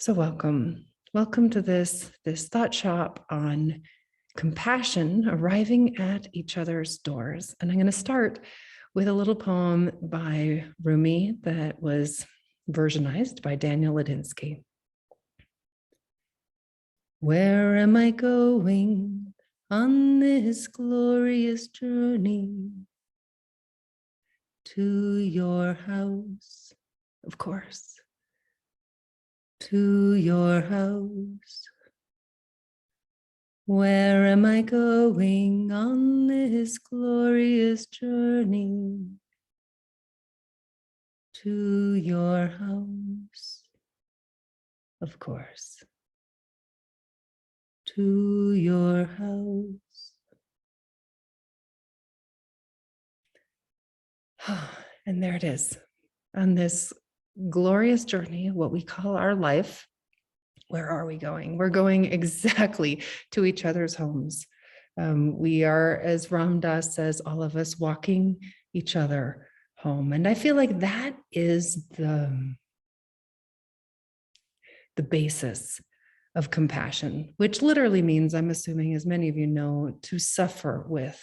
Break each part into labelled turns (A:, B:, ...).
A: So welcome to this thought shop on compassion arriving at each other's doors. And I'm going to start with a little poem by Rumi that was versionized by Daniel Ladinsky. Where am I going on this glorious journey? To your house, of course. To your house. Where am I going on this glorious journey? To your house, of course. To your house. And there it is, on this glorious journey, what we call our life. Where are we going? We're going exactly to each other's homes. We are, as Ram Dass says, all of us walking each other home. And I feel like that is the basis of compassion, which literally means, I'm assuming, as many of you know, to suffer with.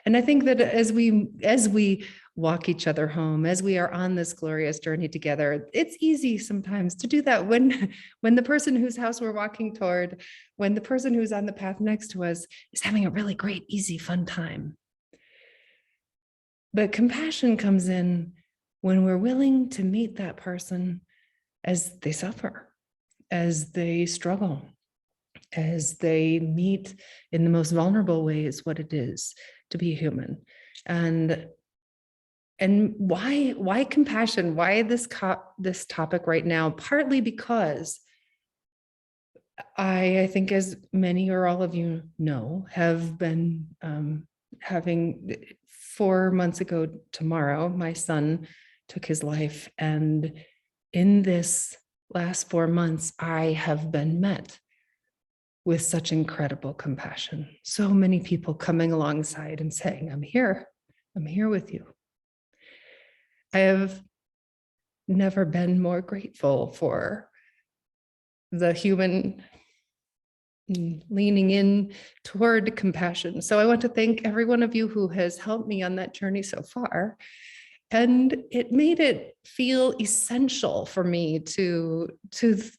A: And I think that as we walk each other home, as we are on this glorious journey together, it's easy sometimes to do that when the person whose house we're walking toward, when the person who's on the path next to us is having a really great, easy, fun time. But compassion comes in when we're willing to meet that person as they suffer, as they struggle, as they meet in the most vulnerable ways what it is to be human. And why compassion? Why this topic right now? Partly because I think, as many or all of you know, have been having 4 months ago tomorrow, my son took his life. And in this last 4 months, I have been met with such incredible compassion. So many people coming alongside and saying, I'm here with you. I have never been more grateful for the human leaning in toward compassion. So I want to thank every one of you who has helped me on that journey so far. And it made it feel essential for me to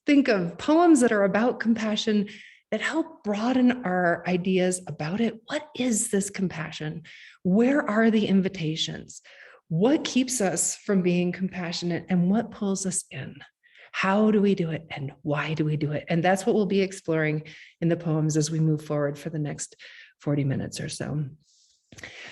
A: think of poems that are about compassion that help broaden our ideas about it. What is this compassion? Where are the invitations? What keeps us from being compassionate and what pulls us in? How do we do it and why do we do it? And that's what we'll be exploring in the poems as we move forward for the next 40 minutes or so.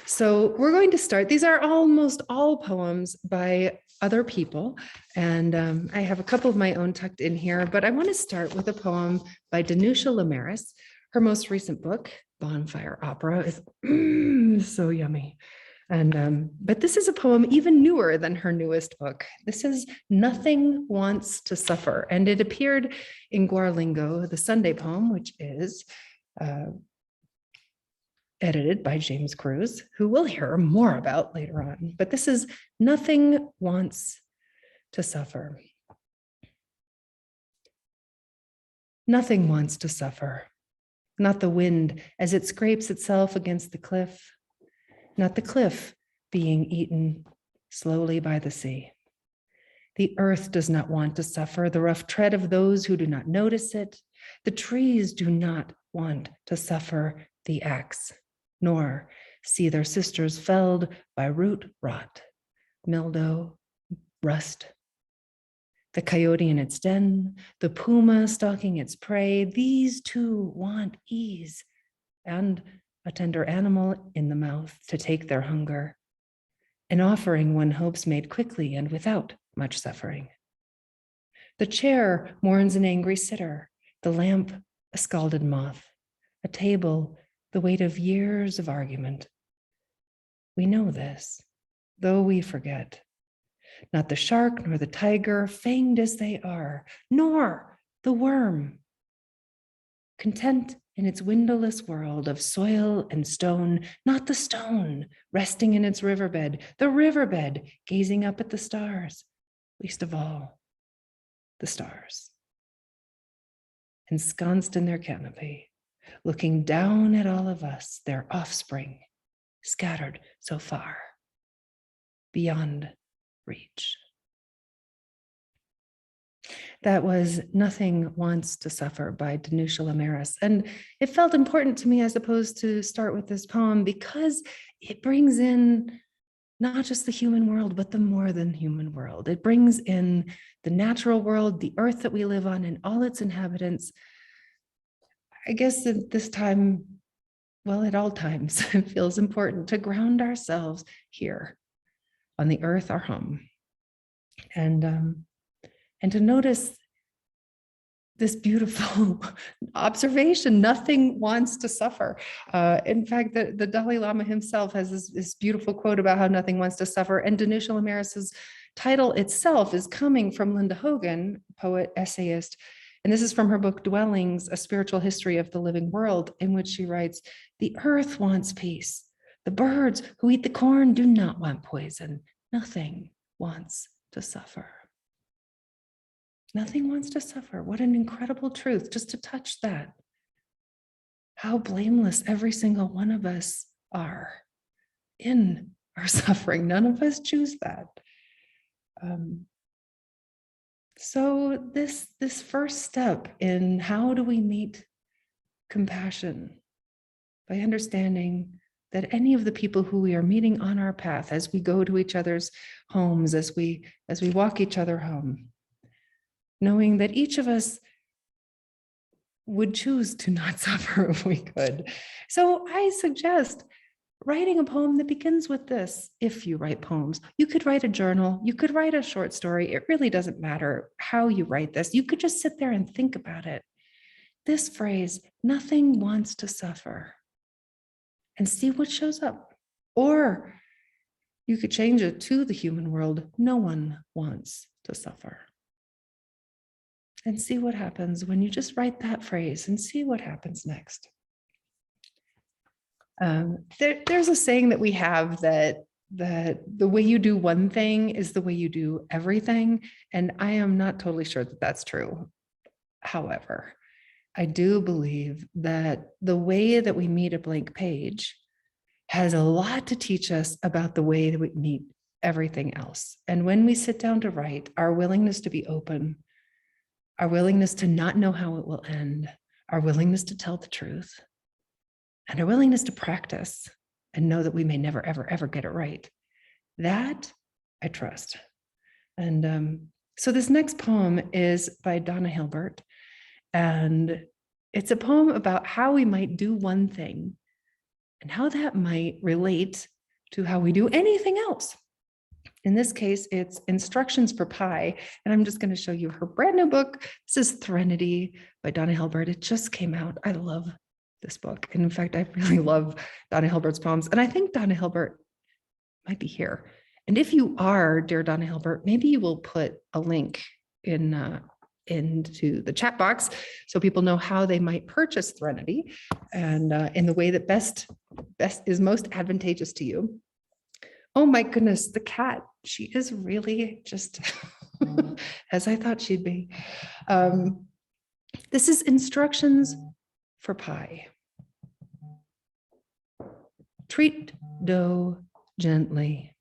A: So we're going to start. These are almost all poems by other people. And I have a couple of my own tucked in here, but I want to start with a poem by Danusha Lamaris. Her most recent book, Bonfire Opera, is so yummy. And but this is a poem even newer than her newest book. This is Nothing Wants to Suffer. And it appeared in Guarlingo, the Sunday poem, which is edited by James Cruz, who we'll hear more about later on. But this is Nothing Wants to Suffer. Nothing wants to suffer. Not the wind as it scrapes itself against the cliff. Not the cliff being eaten slowly by the sea. The earth does not want to suffer the rough tread of those who do not notice it. The trees do not want to suffer the axe, nor see their sisters felled by root rot, mildew, rust. The coyote in its den, the puma stalking its prey, these too want ease and a tender animal in the mouth to take their hunger, an offering one hopes made quickly and without much suffering. The chair mourns an angry sitter, the lamp a scalded moth, a table the weight of years of argument. We know this, though we forget. Not the shark nor the tiger, fanged as they are, nor the worm. Content in its windowless world of soil and stone, not the stone resting in its riverbed, the riverbed gazing up at the stars, least of all. the stars, ensconced in their canopy, looking down at all of us, their offspring, scattered so far, beyond reach. That was Nothing Wants to Suffer by Danusha Lamaris. And it felt important to me, I suppose, to start with this poem because it brings in not just the human world, but the more than human world. It brings in the natural world, the earth that we live on, and all its inhabitants. I guess at this time, well, at all times, it feels important to ground ourselves here on the earth, our home, and to notice this beautiful observation. Nothing wants to suffer. In fact, the Dalai Lama himself has this beautiful quote about how nothing wants to suffer. And Danusha Lamaris's title itself is coming from Linda Hogan, poet, essayist. And this is from her book, Dwellings, A Spiritual History of the Living World, in which she writes, "The earth wants peace. The birds who eat the corn do not want poison. Nothing wants to suffer." Nothing wants to suffer. What an incredible truth, just to touch that. How blameless every single one of us are in our suffering. None of us choose that. So this first step in how do we meet compassion, by understanding that any of the people who we are meeting on our path, as we go to each other's homes, as we walk each other home, knowing that each of us would choose to not suffer if we could. So I suggest writing a poem that begins with this. If you write poems, you could write a journal, you could write a short story. It really doesn't matter how you write this. You could just sit there and think about it. This phrase, nothing wants to suffer, and see what shows up. Or you could change it to the human world. No one wants to suffer. And see what happens when you just write that phrase and see what happens next. There's a saying that we have that the way you do one thing is the way you do everything. And I am not totally sure that that's true. However, I do believe that the way that we meet a blank page has a lot to teach us about the way that we meet everything else. And when we sit down to write, our willingness to be open, our willingness to not know how it will end, our willingness to tell the truth, and our willingness to practice and know that we may never, ever, ever get it right. That I trust. And so this next poem is by Donna Hilbert. And it's a poem about how we might do one thing and how that might relate to how we do anything else. In this case, it's Instructions for Pie. And I'm just going to show you her brand new book. This is Threnody by Donna Hilbert. It just came out. I love this book. And in fact, I really love Donna Hilbert's poems. And I think Donna Hilbert might be here. And if you are, dear Donna Hilbert, maybe you will put a link into the chat box so people know how they might purchase Threnody and in the way that best is most advantageous to you. Oh my goodness, the cat, she is really just as I thought she'd be. This is Instructions for Pie. Treat dough gently.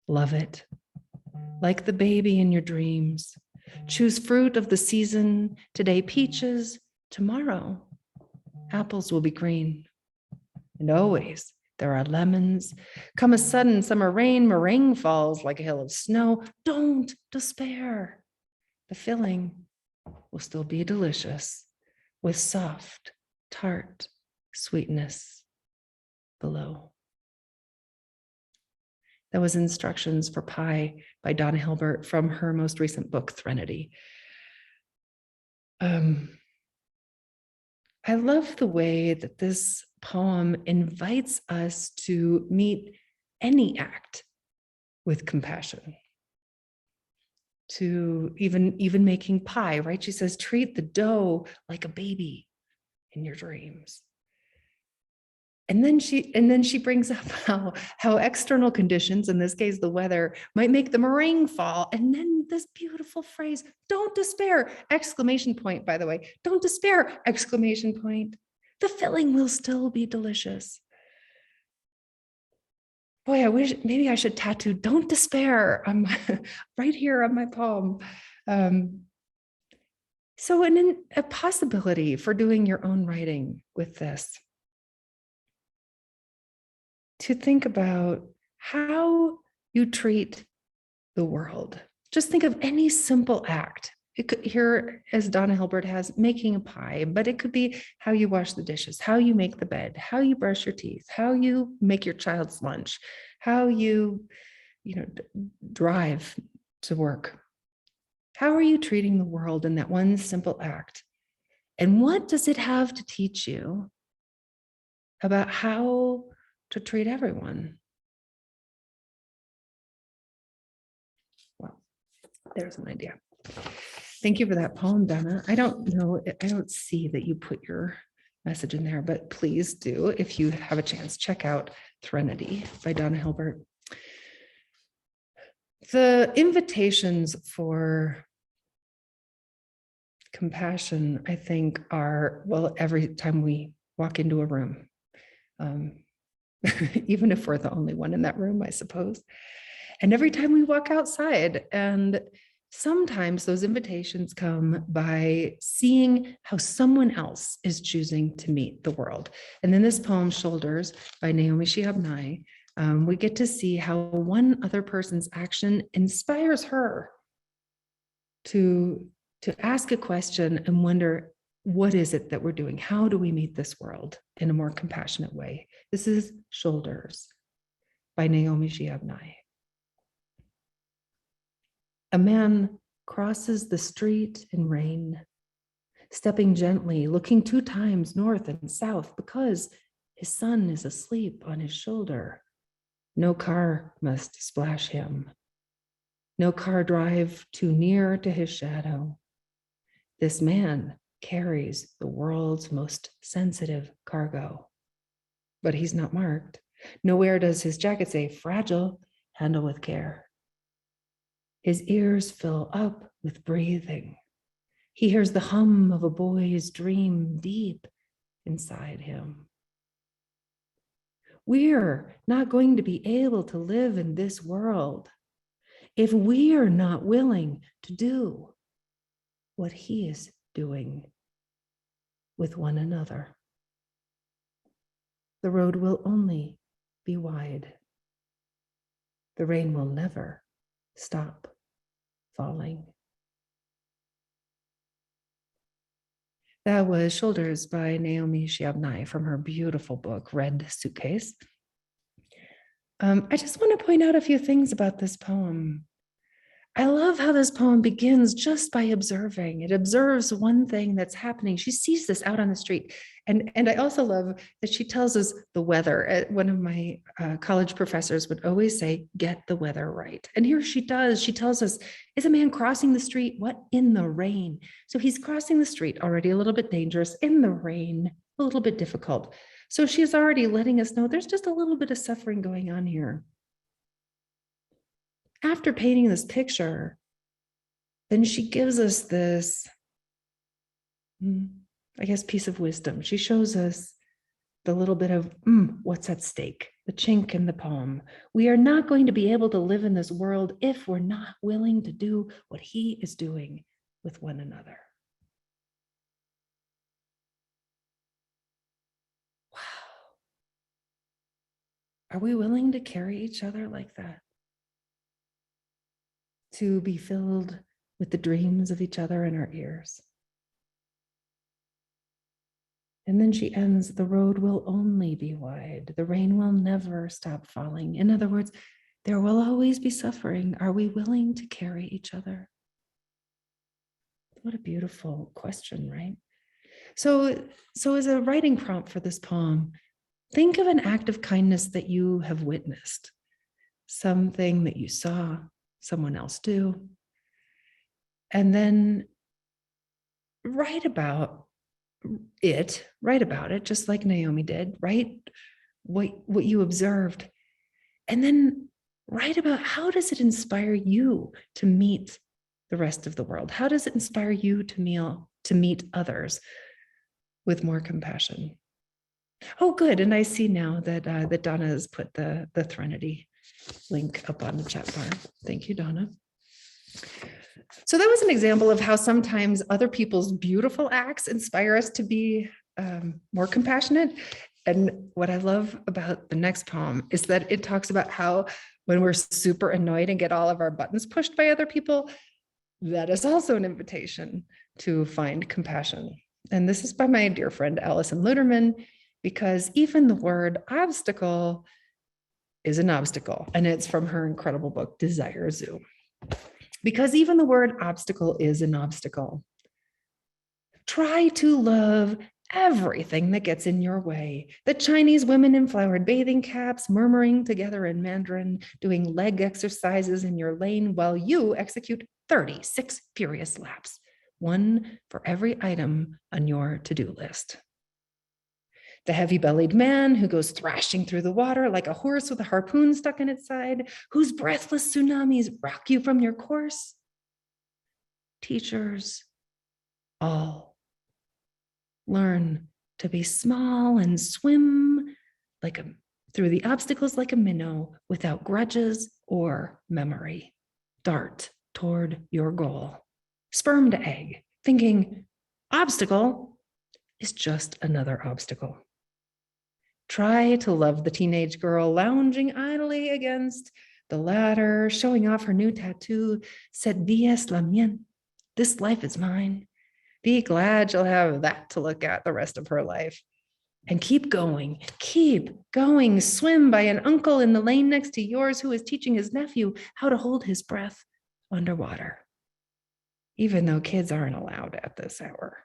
A: Love it. Like the baby in your dreams. Choose fruit of the season. Today, peaches. Tomorrow, apples will be green. And always, there are lemons. Come a sudden summer rain, meringue falls like a hill of snow. Don't despair. The filling will still be delicious with soft, tart sweetness below. That was Instructions for Pie by Donna Hilbert from her most recent book, Threnody. I love the way that this poem invites us to meet any act with compassion. To even making pie, right? She says, treat the dough like a baby in your dreams. And then she brings up how external conditions, in this case the weather, might make the meringue fall. And then this beautiful phrase, don't despair, exclamation point, by the way, don't despair, exclamation point. The filling will still be delicious. Boy, I wish maybe I should tattoo don't despair on my, right here on my palm. So a possibility for doing your own writing with this, to think about how you treat the world. Just think of any simple act. It could, here, as Donna Hilbert has, making a pie, but it could be how you wash the dishes, how you make the bed, how you brush your teeth, how you make your child's lunch, how you drive to work. How are you treating the world in that one simple act? And what does it have to teach you about how to treat everyone? Well, there's an idea. Thank you for that poem, Donna. I don't see that you put your message in there, but please do, if you have a chance, check out Threnody by Donna Hilbert. The invitations for compassion, I think, are, well, every time we walk into a room, even if we're the only one in that room, I suppose. And every time we walk outside, and sometimes those invitations come by seeing how someone else is choosing to meet the world. And in this poem, Shoulders by Naomi Shihabnai, we get to see how one other person's action inspires her to ask a question and wonder, what is it that we're doing? How do we meet this world in a more compassionate way? This is Shoulders by Naomi Shihabnai. A man crosses the street in rain, stepping gently, looking 2 times north and south because his son is asleep on his shoulder. No car must splash him. No car drive too near to his shadow. This man carries the world's most sensitive cargo, but he's not marked. Nowhere does his jacket say, fragile, handle with care. His ears fill up with breathing. He hears the hum of a boy's dream deep inside him. We're not going to be able to live in this world if we are not willing to do what he is doing with one another. The road will only be wide. The rain will never stop falling. That was Shoulders by Naomi Shihabnai from her beautiful book, Red Suitcase. I just want to point out a few things about this poem. I love how this poem begins just by observing. It observes one thing that's happening. She sees this out on the street. And I also love that she tells us the weather. One of my college professors would always say, get the weather right. And here she does. She tells us, is a man crossing the street? What? In the rain. So he's crossing the street, already a little bit dangerous, in the rain, a little bit difficult. So she's already letting us know there's just a little bit of suffering going on here. After painting this picture, then she gives us this, I guess, piece of wisdom. She shows us the little bit of what's at stake, the chink in the poem. We are not going to be able to live in this world if we're not willing to do what he is doing with one another. Wow. Are we willing to carry each other like that? To be filled with the dreams of each other in our ears. And then she ends, the road will only be wide. The rain will never stop falling. In other words, there will always be suffering. Are we willing to carry each other? What a beautiful question, right? So as a writing prompt for this poem, think of an act of kindness that you have witnessed, something that you saw someone else do, and then write about it, just like Naomi did. Write what you observed, and then write about how does it inspire you to meet the rest of the world? How does it inspire you to meet others with more compassion? Oh, good. And I see now that that Donna has put the Threnody link up on the chat bar. Thank you, Donna. So that was an example of how sometimes other people's beautiful acts inspire us to be more compassionate. And what I love about the next poem is that it talks about how when we're super annoyed and get all of our buttons pushed by other people, that is also an invitation to find compassion. And this is by my dear friend, Allison Luderman, because even the word obstacle is an obstacle. And it's from her incredible book, Desire Zoo. Because even the word obstacle is an obstacle. Try to love everything that gets in your way. The Chinese women in flowered bathing caps, murmuring together in Mandarin, doing leg exercises in your lane while you execute 36 furious laps, one for every item on your to-do list. The heavy-bellied man who goes thrashing through the water like a horse with a harpoon stuck in its side, whose breathless tsunamis rock you from your course. Teachers, all, learn to be small and swim through the obstacles like a minnow without grudges or memory. Dart toward your goal. Sperm to egg, thinking obstacle is just another obstacle. Try to love the teenage girl lounging idly against the ladder, showing off her new tattoo, cette vie est la mienne. This life is mine. Be glad you'll have that to look at the rest of her life. And keep going, swim by an uncle in the lane next to yours who is teaching his nephew how to hold his breath underwater. Even though kids aren't allowed at this hour.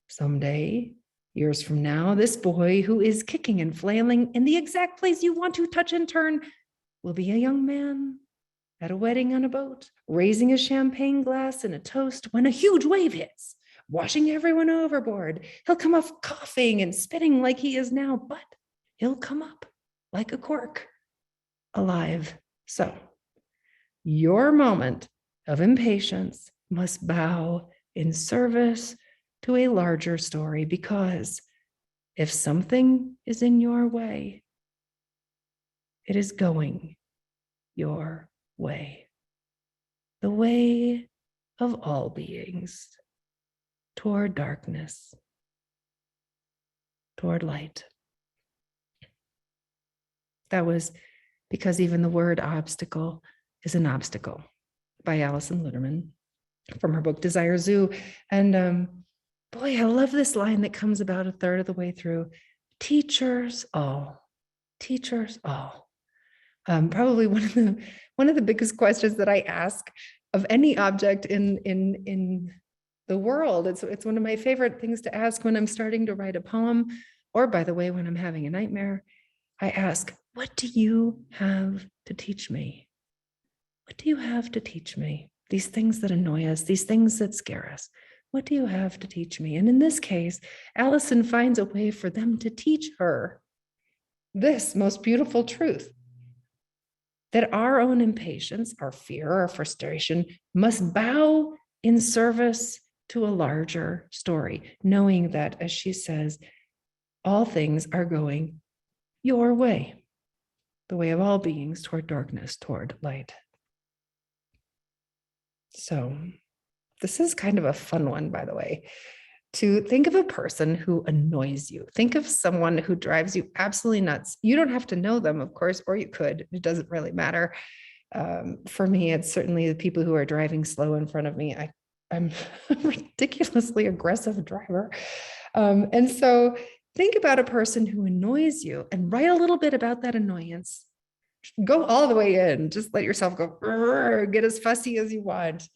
A: Someday, years from now, this boy who is kicking and flailing in the exact place you want to touch and turn will be a young man at a wedding on a boat, raising a champagne glass in a toast when a huge wave hits, washing everyone overboard. He'll come up coughing and spitting like he is now, but he'll come up like a cork, alive. So your moment of impatience must bow in service to a larger story, because if something is in your way, it is going your way, the way of all beings, toward darkness, toward light. That was Because Even the Word Obstacle is an Obstacle by Allison Luderman from her book Desire Zoo. And boy, I love this line that comes about a third of the way through. Teachers all. Probably one of the biggest questions that I ask of any object in the world. It's one of my favorite things to ask when I'm starting to write a poem, or by the way, when I'm having a nightmare. I ask, what do you have to teach me? What do you have to teach me? These things that annoy us, these things that scare us. What do you have to teach me? And in this case, Allison finds a way for them to teach her this most beautiful truth, that our own impatience, our fear, our frustration must bow in service to a larger story, knowing that, as she says, all things are going your way, the way of all beings toward darkness, toward light. So this is kind of a fun one, by the way, to think of a person who annoys you. Think of someone who drives you absolutely nuts. You don't have to know them, of course, or you could. It doesn't really matter. For me, it's certainly the people who are driving slow in front of me. I'm a ridiculously aggressive driver. And so think about a person who annoys you and write a little bit about that annoyance. Go all the way in. Just let yourself go, get as fussy as you want.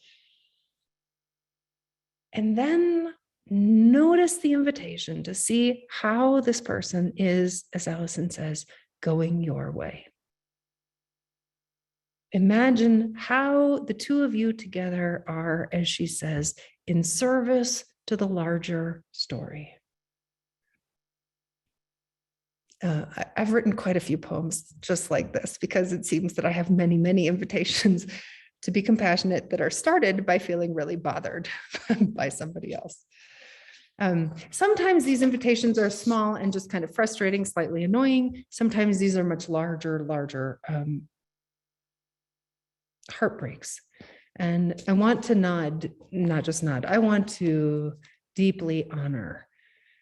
A: And then notice the invitation to see how this person is, as Allison says, going your way. Imagine how the two of you together are, as she says, in service to the larger story. I've written quite a few poems just like this because it seems that I have many, many invitations to be compassionate that are started by feeling really bothered by somebody else. Sometimes these invitations are small and just kind of frustrating, slightly annoying. Sometimes these are much larger heartbreaks. And I want to not just nod, I want to deeply honor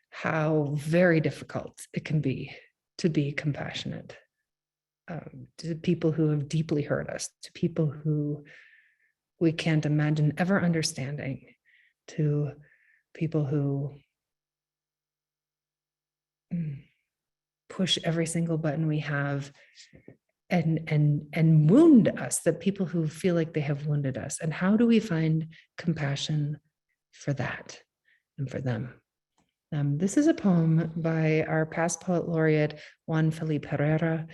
A: how very difficult it can be to be compassionate to people who have deeply hurt us, to people who we can't imagine ever understanding, to people who push every single button we have and wound us, the people who feel like they have wounded us. And how do we find compassion for that and for them? This is a poem by our past poet laureate, Juan Felipe Herrera.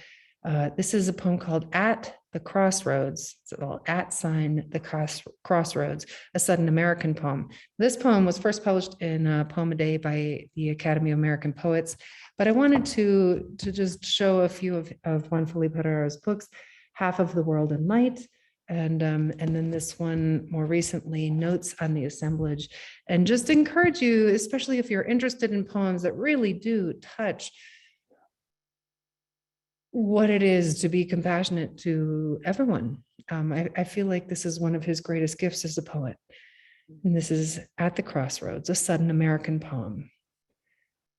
A: This is a poem called At the Crossroads. It's the Crossroads, a sudden American poem. This poem was first published in a Poem a Day by the Academy of American Poets, but I wanted to just show a few of Juan Felipe Herrera's books, Half of the World in Light, and then this one more recently, Notes on the Assemblage, and just encourage you, especially if you're interested in poems that really do touch what it is to be compassionate to everyone. I feel like this is one of his greatest gifts as a poet. And this is At the Crossroads, a sudden American poem.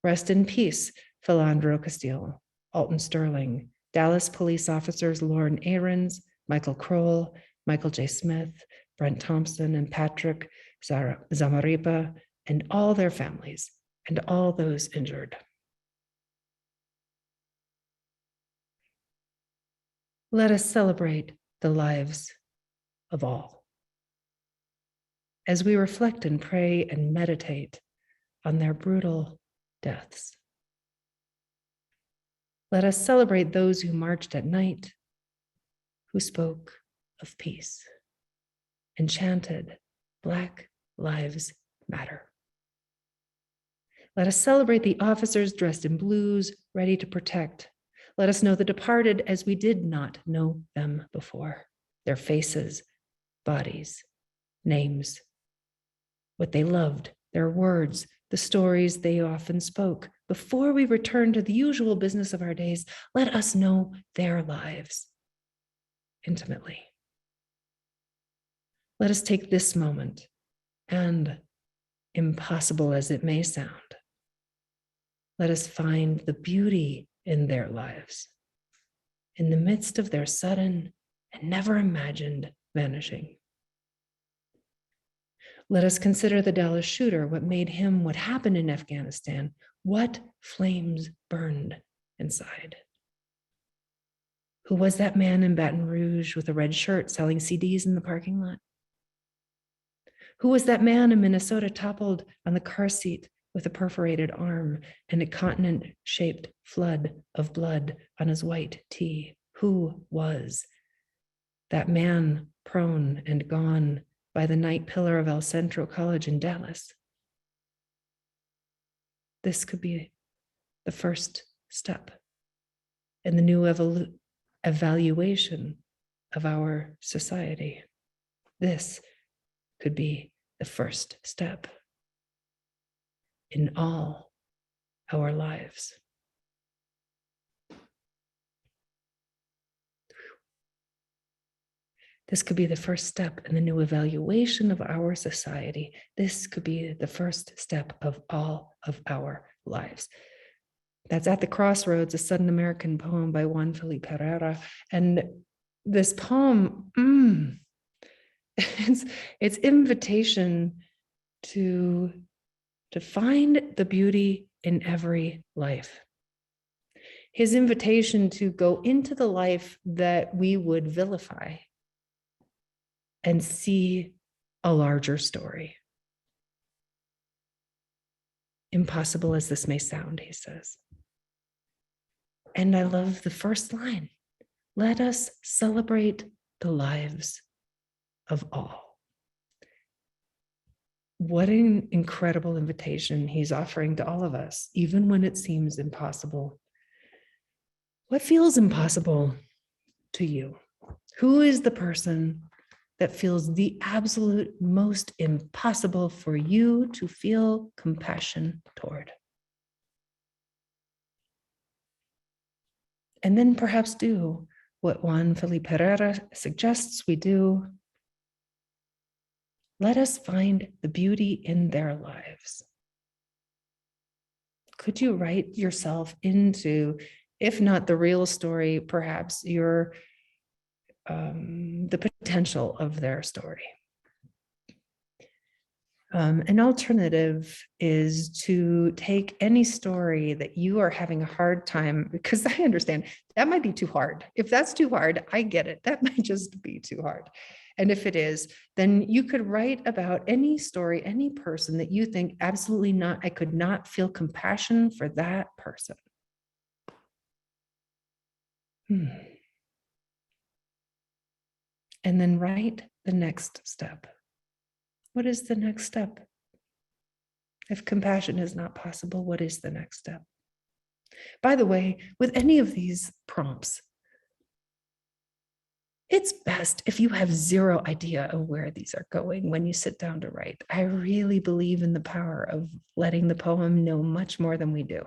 A: Rest in peace, Philandro Castile, Alton Sterling, Dallas police officers Lauren Ahrens, Michael Kroll, Michael J. Smith, Brent Thompson, and Patrick Zamaripa, and all their families, and all those injured. Let us celebrate the lives of all. As we reflect and pray and meditate on their brutal deaths. Let us celebrate those who marched at night, who spoke of peace and chanted Black Lives Matter. Let us celebrate the officers dressed in blues, ready to protect. Let us know the departed as we did not know them before, their faces, bodies, names, what they loved, their words, the stories they often spoke. Before we return to the usual business of our days, let us know their lives intimately. Let us take this moment, and impossible as it may sound, let us find the beauty in their lives, in the midst of their sudden and never imagined vanishing. Let us consider the Dallas shooter, what made him, what happened in Afghanistan, what flames burned inside. Who was that man in Baton Rouge with a red shirt selling CDs in the parking lot? Who was that man in Minnesota toppled on the car seat with a perforated arm and a continent-shaped flood of blood on his white tee? Who was that man prone and gone by the night pillar of El Centro College in Dallas? This could be the first step in the new evaluation of our society. This could be the first step in all our lives. This could be the first step in the new evaluation of our society. This could be the first step of all of our lives. That's At the Crossroads, a sudden American poem by Juan Felipe Herrera. And this poem, it's invitation to find the beauty in every life. His invitation to go into the life that we would vilify and see a larger story. Impossible as this may sound, he says. And I love the first line. Let us celebrate the lives of all. What an incredible invitation he's offering to all of us, even when it seems impossible. What feels impossible to you? Who is the person that feels the absolute most impossible for you to feel compassion toward? And then perhaps do what Juan Felipe Herrera suggests we do. Let us find the beauty in their lives. Could you write yourself into, if not the real story, perhaps your the potential of their story? An alternative is to take any story that you are having a hard time, because I understand that might be too hard. If that's too hard, I get it. That might just be too hard. And if it is, then you could write about any story, any person that you think absolutely not, I could not feel compassion for that person. And then write the next step. What is the next step? If compassion is not possible, what is the next step? By the way, with any of these prompts, it's best if you have zero idea of where these are going when you sit down to write. I really believe in the power of letting the poem know much more than we do.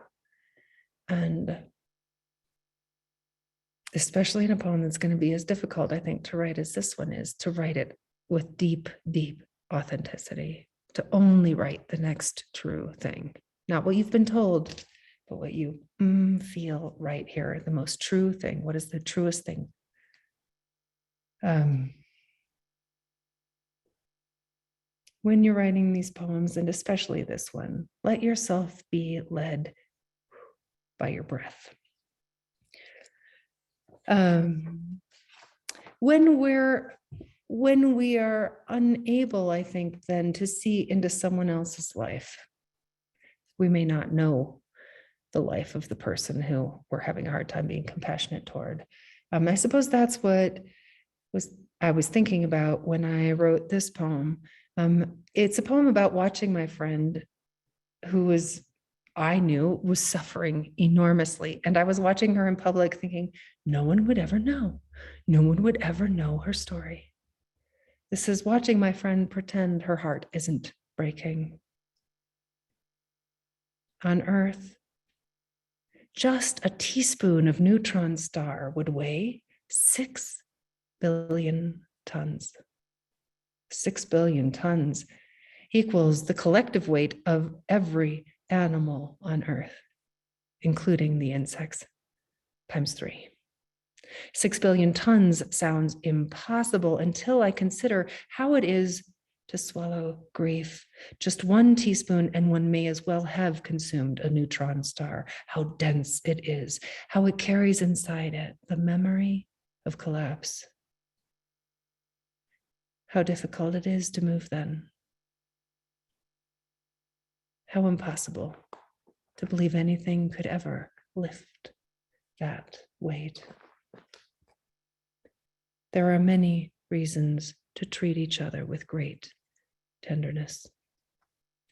A: And especially in a poem that's going to be as difficult, I think, to write as this one is, to write it with deep, deep authenticity, to only write the next true thing, not what you've been told, but what you feel right here, the most true thing. What is the truest thing? When you're writing these poems, and especially this one, let yourself be led by your breath. When we are unable, I think, then to see into someone else's life, we may not know the life of the person who we're having a hard time being compassionate toward. I suppose that's what I was thinking about when I wrote this poem. It's a poem about watching my friend who I knew was suffering enormously. And I was watching her in public thinking, no one would ever know. No one would ever know her story. This is watching my friend pretend her heart isn't breaking. On Earth, just a teaspoon of neutron star would weigh 6 billion tons. 6 billion tons equals the collective weight of every animal on Earth, including the insects, times 3. 6 billion tons sounds impossible until I consider how it is to swallow grief. Just 1 teaspoon and one may as well have consumed a neutron star. How dense it is, how it carries inside it the memory of collapse. How difficult it is to move then. How impossible to believe anything could ever lift that weight. There are many reasons to treat each other with great tenderness.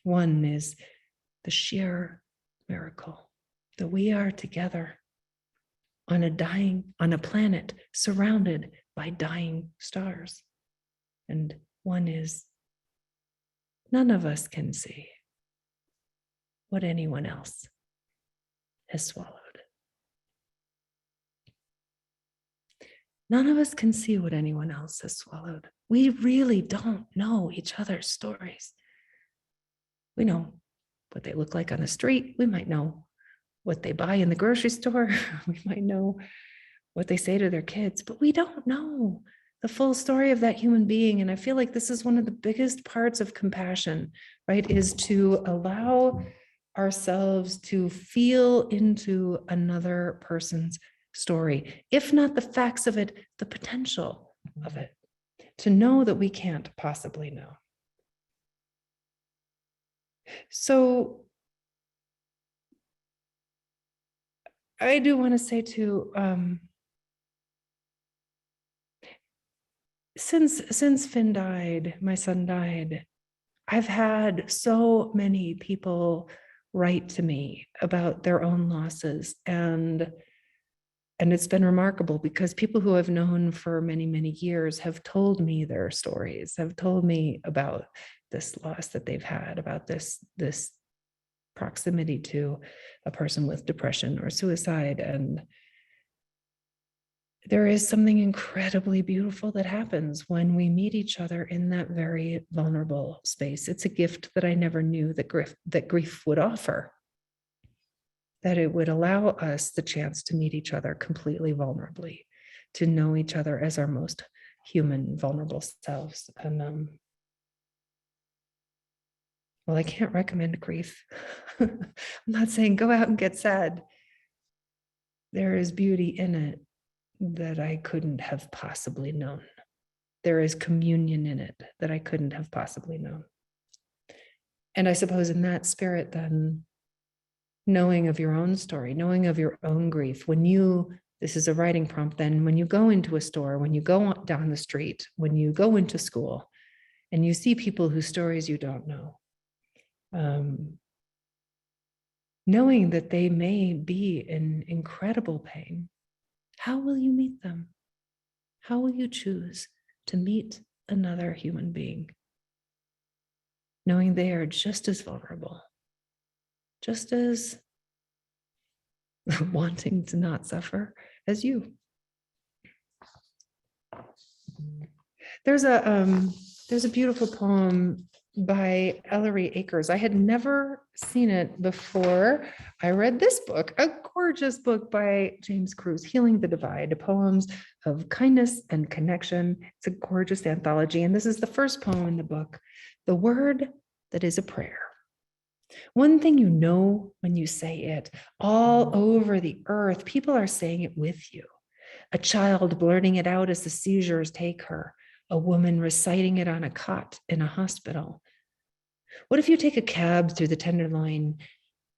A: One is the sheer miracle that we are together on a planet surrounded by dying stars. And one is none of us can see what anyone else has swallowed. None of us can see what anyone else has swallowed. We really don't know each other's stories. We know what they look like on the street. We might know what they buy in the grocery store. We might know what they say to their kids, but we don't know the full story of that human being. And I feel like this is one of the biggest parts of compassion, right? Is to allow ourselves to feel into another person's story, if not the facts of it, the potential of it, to know that we can't possibly know. So I do want to say too, since Finn died, my son died, I've had so many people write to me about their own losses, and And it's been remarkable because people who I've known for many, many years have told me their stories, have told me about this loss that they've had, about this proximity to a person with depression or suicide. And there is something incredibly beautiful that happens when we meet each other in that very vulnerable space. It's a gift that I never knew that grief would offer, that it would allow us the chance to meet each other completely vulnerably, to know each other as our most human, vulnerable selves. And well, I can't recommend grief. I'm not saying go out and get sad. There is beauty in it that I couldn't have possibly known. There is communion in it that I couldn't have possibly known. And I suppose in that spirit, then, knowing of your own story, knowing of your own grief, this is a writing prompt then, when you go into a store, when you go down the street, when you go into school, and you see people whose stories you don't know, knowing that they may be in incredible pain, how will you meet them? How will you choose to meet another human being, knowing they are just as vulnerable, just as wanting to not suffer as you? There's a beautiful poem by Ellery Akers. I had never seen it before I read this book, a gorgeous book by James Cruz, Healing the Divide, poems of kindness and connection. It's a gorgeous anthology. And this is the first poem in the book, The Word That Is a Prayer. One thing you know when you say it, all over the earth, people are saying it with you. A child blurting it out as the seizures take her, a woman reciting it on a cot in a hospital. What if you take a cab through the Tenderloin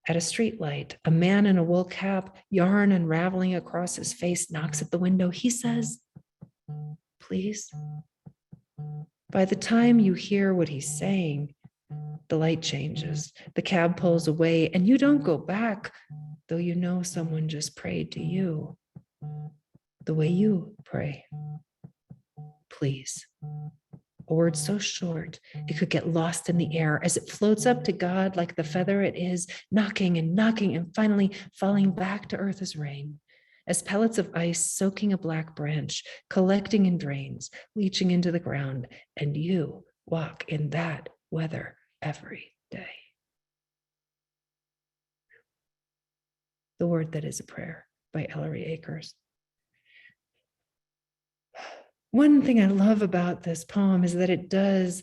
A: at a streetlight? A man in a wool cap, yarn unraveling across his face, knocks at the window. He says, "Please." By the time you hear what he's saying, the light changes, the cab pulls away, and you don't go back, though you know someone just prayed to you the way you pray. Please. A word so short, it could get lost in the air as it floats up to God like the feather it is, knocking and knocking and finally falling back to earth as rain, as pellets of ice soaking a black branch, collecting in drains, leaching into the ground, and you walk in that weather every day. The Word That Is a Prayer by Ellery Akers. One thing I love about this poem is that it does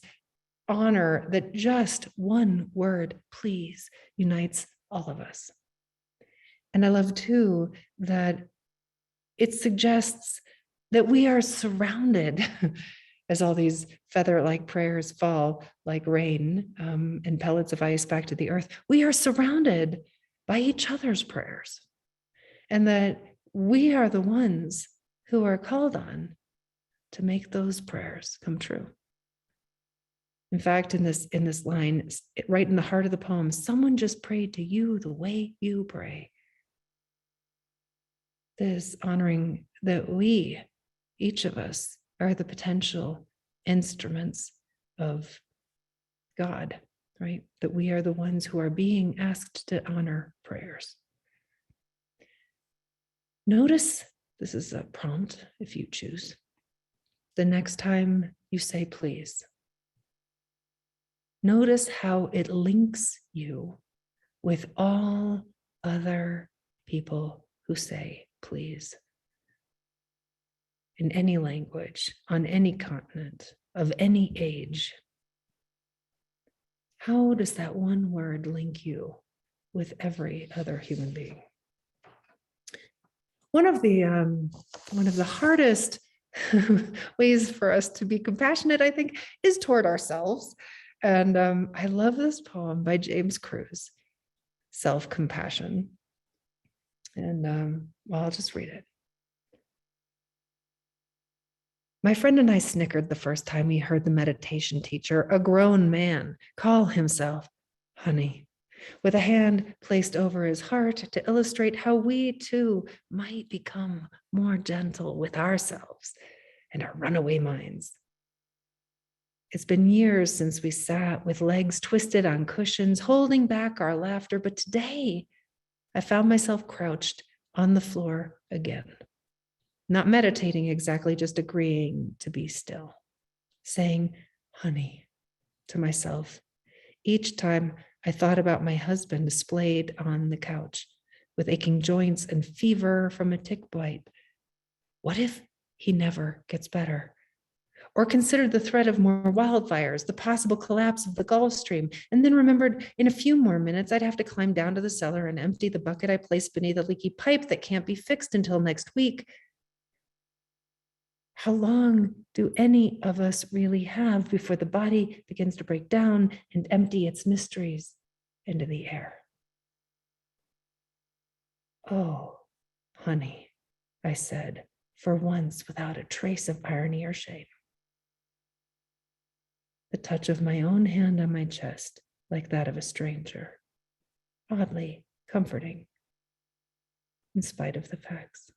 A: honor that just one word, please, unites all of us. And I love too that it suggests that we are surrounded as all these feather-like prayers fall like rain and pellets of ice back to the earth. We are surrounded by each other's prayers, and that we are the ones who are called on to make those prayers come true. In fact, in this line, right in the heart of the poem, someone just prayed to you the way you pray. This honoring that we, each of us, are the potential instruments of God, right? That we are the ones who are being asked to honor prayers. Notice, this is a prompt if you choose, the next time you say please. Notice how it links you with all other people who say please. In any language, on any continent, of any age. How does that one word link you with every other human being? One of the hardest ways for us to be compassionate, I think, is toward ourselves. And I love this poem by James Cruz, Self-Compassion. And well, I'll just read it. My friend and I snickered the first time we heard the meditation teacher, a grown man, call himself honey. with a hand placed over his heart to illustrate how we too might become more gentle with ourselves and our runaway minds. It's been years since we sat with legs twisted on cushions, holding back our laughter, but today I found myself crouched on the floor again, not meditating exactly, just agreeing to be still, saying, honey, to myself. Each time I thought about my husband displayed on the couch with aching joints and fever from a tick bite. What if he never gets better? Or considered the threat of more wildfires, the possible collapse of the Gulf Stream, and then remembered in a few more minutes I'd have to climb down to the cellar and empty the bucket I placed beneath a leaky pipe that can't be fixed until next week. How long do any of us really have before the body begins to break down and empty its mysteries into the air? Oh, honey, I said, for once without a trace of irony or shame. The touch of my own hand on my chest, like that of a stranger, oddly comforting, in spite of the facts.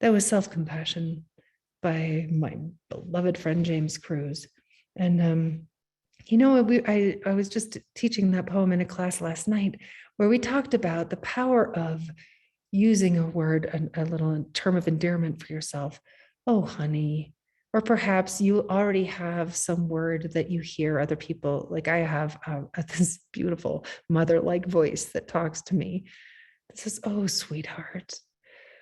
A: That was Self-Compassion by my beloved friend James Cruz. And I was just teaching that poem in a class last night where we talked about the power of using a word, a little term of endearment for yourself. Oh, honey. Or perhaps you already have some word that you hear other people, like I have this beautiful mother-like voice that talks to me. It says, oh, sweetheart.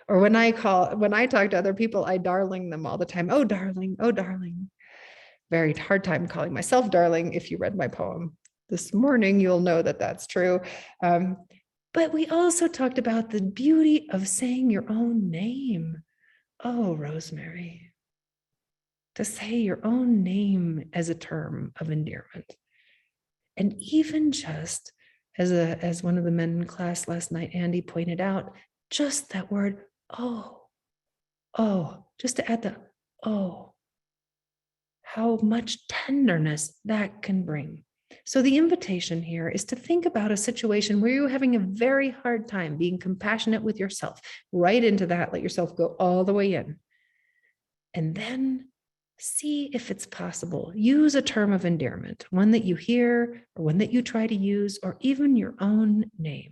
A: Or when I talk to other people, I darling them all the time. Oh, darling, oh, darling. Very hard time calling myself darling. If you read my poem this morning, you'll know that that's true. But we also talked about the beauty of saying your own name. Oh, Rosemerry. To say your own name as a term of endearment. And even just as one of the men in class last night, Andy, pointed out, just that word, oh, just to add the oh, how much tenderness that can bring. So the invitation here is to think about a situation where you're having a very hard time being compassionate with yourself. Right into that, let yourself go all the way in. And then see if it's possible. Use a term of endearment, one that you hear or one that you try to use, or even your own name.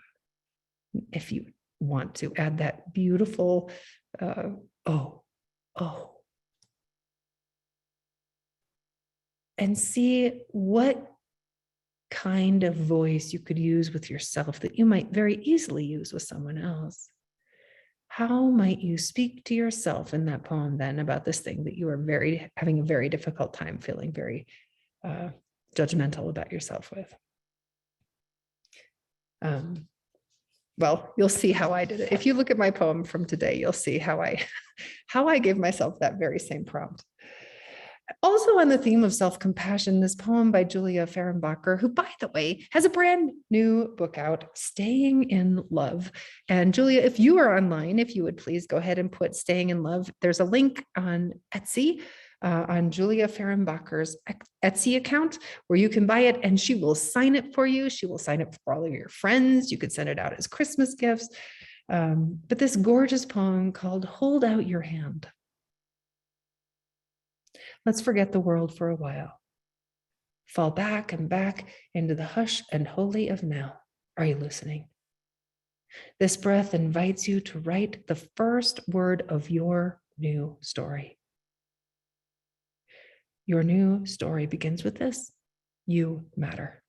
A: If you want to add that beautiful, oh. And see what kind of voice you could use with yourself that you might very easily use with someone else. How might you speak to yourself in that poem then about this thing that you are having a very difficult time feeling very judgmental about yourself with? Well, you'll see how I did it. If you look at my poem from today, you'll see how I gave myself that very same prompt. Also on the theme of self-compassion, this poem by Julia Fehrenbacher, who, by the way, has a brand new book out, Staying in Love. And Julia, if you are online, if you would please go ahead and put Staying in Love. There's a link on Etsy, on Julia Fehrenbacher's Etsy account, where you can buy it and she will sign it for you. She will sign it for all of your friends. You could send it out as Christmas gifts. But this gorgeous poem called Hold Out Your Hand. Let's forget the world for a while. Fall back and back into the hush and holy of now. Are you listening? This breath invites you to write the first word of your new story. Your new story begins with this: you matter.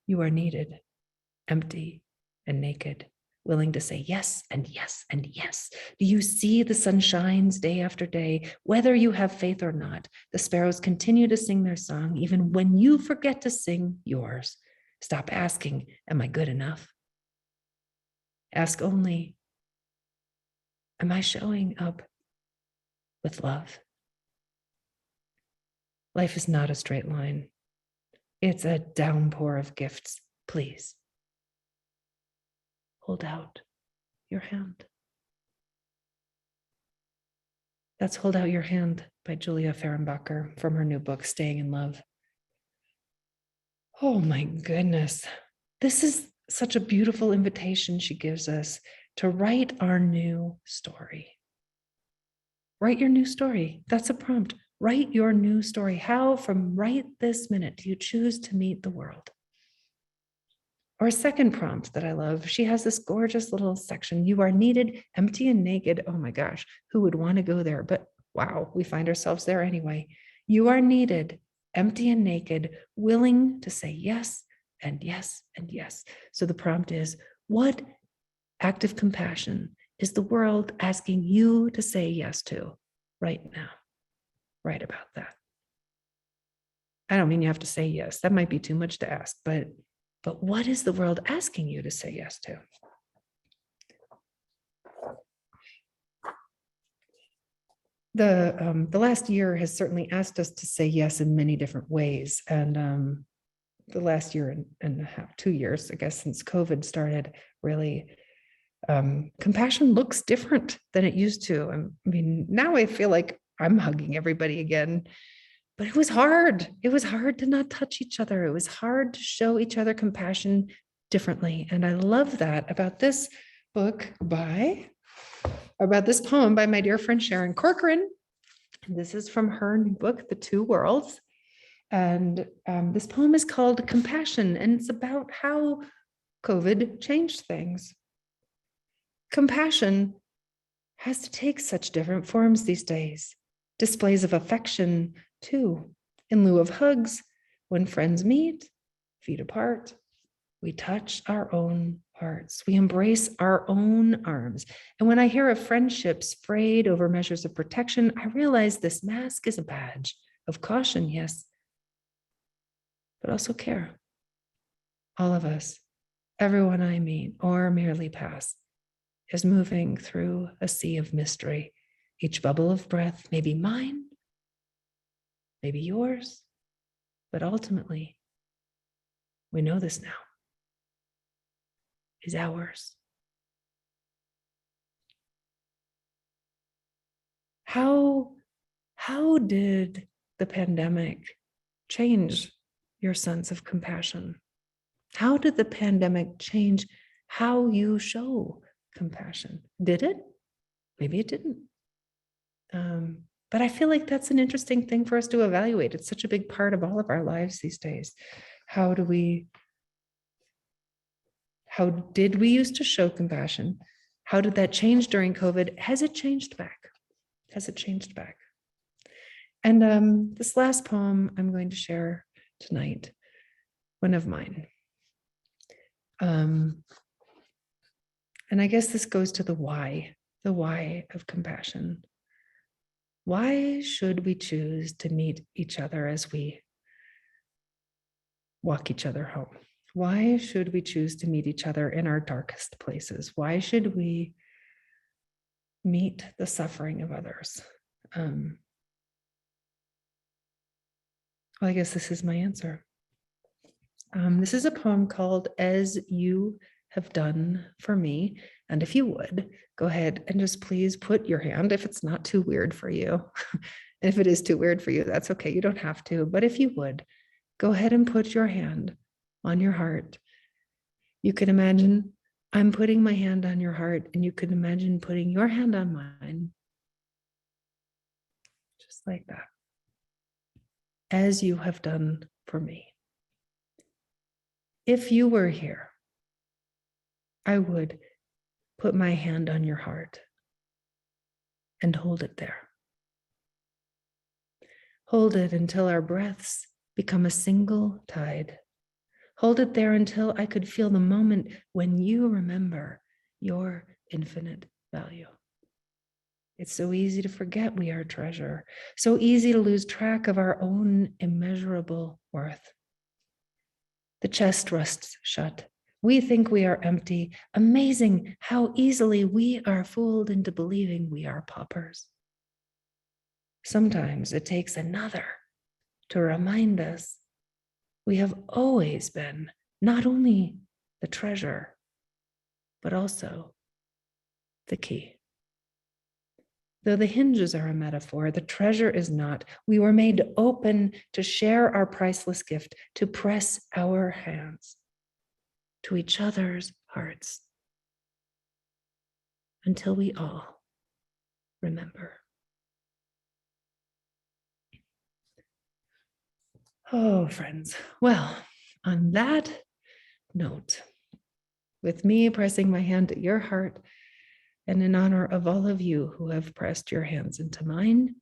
A: You are needed, empty and naked, willing to say yes and yes and yes. Do you see the sun shines day after day? Whether you have faith or not, the sparrows continue to sing their song, even when you forget to sing yours. Stop asking, am I good enough? Ask only, am I showing up with love? Life is not a straight line. It's a downpour of gifts. Please, hold out your hand. That's Hold Out Your Hand by Julia Fehrenbacher from her new book, Staying in Love. Oh my goodness. This is such a beautiful invitation she gives us to write our new story. Write your new story. That's a prompt. Write your new story. How, from right this minute, do you choose to meet the world? Or a second prompt that I love, she has this gorgeous little section. You are needed, empty and naked. Oh my gosh, who would want to go there? But wow, we find ourselves there anyway. You are needed, empty and naked, willing to say yes and yes and yes. So the prompt is, what act of compassion is the world asking you to say yes to right now? Write about that. I don't mean you have to say yes. That might be too much to ask, but what is the world asking you to say yes to? The last year has certainly asked us to say yes in many different ways. And the last year and a half, 2 years, I guess, since COVID started, really, compassion looks different than it used to. I mean, now I feel like I'm hugging everybody again, but it was hard. It was hard to not touch each other. It was hard to show each other compassion differently. And I love that about this poem by my dear friend Sharon Corcoran. This is from her new book, The Two Worlds. And this poem is called Compassion, and it's about how COVID changed things. Compassion has to take such different forms these days. Displays of affection, too. In lieu of hugs, when friends meet, feet apart, we touch our own hearts. We embrace our own arms. And when I hear of friendships frayed over measures of protection, I realize this mask is a badge of caution, yes, but also care. All of us, everyone I meet or merely pass, is moving through a sea of mystery. Each bubble of breath may be mine, maybe yours, but ultimately, we know this now, is ours. How did the pandemic change your sense of compassion? How did the pandemic change how you show compassion? Did it? Maybe it didn't. But I feel like that's an interesting thing for us to evaluate. It's such a big part of all of our lives these days. How did we used to show compassion? How did that change during COVID? Has it changed back? Has it changed back? And this last poem I'm going to share tonight, one of mine. And I guess this goes to the why of compassion. Why should we choose to meet each other as we walk each other home? Why should we choose to meet each other in our darkest places? Why should we meet the suffering of others? Well, I guess this is my answer. This is a poem called As You Have Done for Me. And if you would, go ahead and just please put your hand, if it's not too weird for you. If it is too weird for you, that's okay. You don't have to. But if you would, go ahead and put your hand on your heart. You can imagine I'm putting my hand on your heart, and you can imagine putting your hand on mine. Just like that. As you have done for me. If you were here, I would put my hand on your heart and hold it there. Hold it until our breaths become a single tide. Hold it there until I could feel the moment when you remember your infinite value. It's so easy to forget we are a treasure, so easy to lose track of our own immeasurable worth. The chest rests shut. We think we are empty. Amazing how easily we are fooled into believing we are paupers. Sometimes it takes another to remind us we have always been not only the treasure, but also the key. Though the hinges are a metaphor, the treasure is not. We were made open to share our priceless gift, to press our hands to each other's hearts until we all remember. Oh, friends. Well, on that note, with me pressing my hand at your heart, and in honor of all of you who have pressed your hands into mine,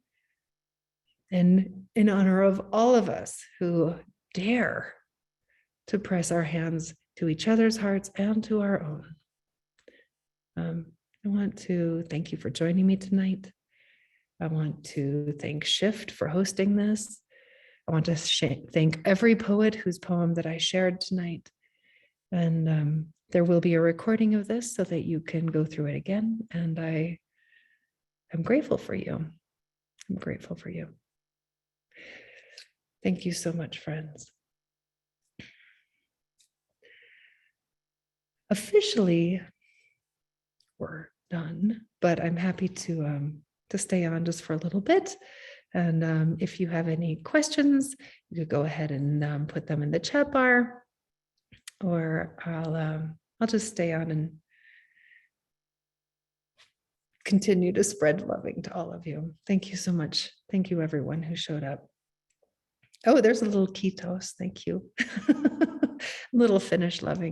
A: and in honor of all of us who dare to press our hands to each other's hearts and to our own, I want to thank you for joining me tonight. I want to thank SHYFT for hosting this. I want to thank every poet whose poem that I shared tonight. And there will be a recording of this so that you can go through it again. And I am grateful for you. I'm grateful for you. Thank you so much, friends. Officially, we're done, but I'm happy to stay on just for a little bit. And if you have any questions, you could go ahead and put them in the chat bar, or I'll just stay on and continue to spread loving to all of you. Thank you so much. Thank you, everyone who showed up. Oh, there's a little Ketos. Thank you. Little Finnish loving.